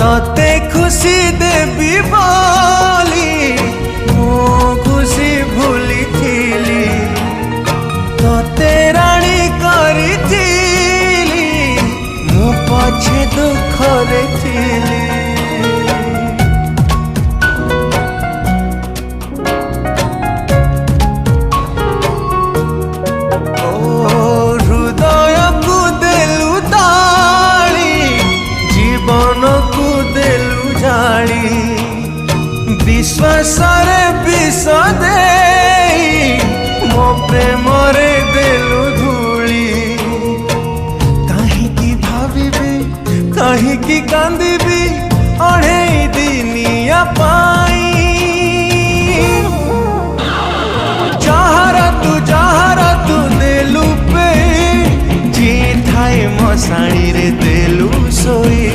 तते खुशी देवी बोली मो खुशी भूली थीली तते राणी करी थीली मु पछे दुख रे थीली। विश्वास विष दे मो प्रेम देलु धूली कहीं भावी कहीं कांदी अढ़े दिनिया पाई जहारा तू देलु पे जी थाए मशाणी रे देलु सोई।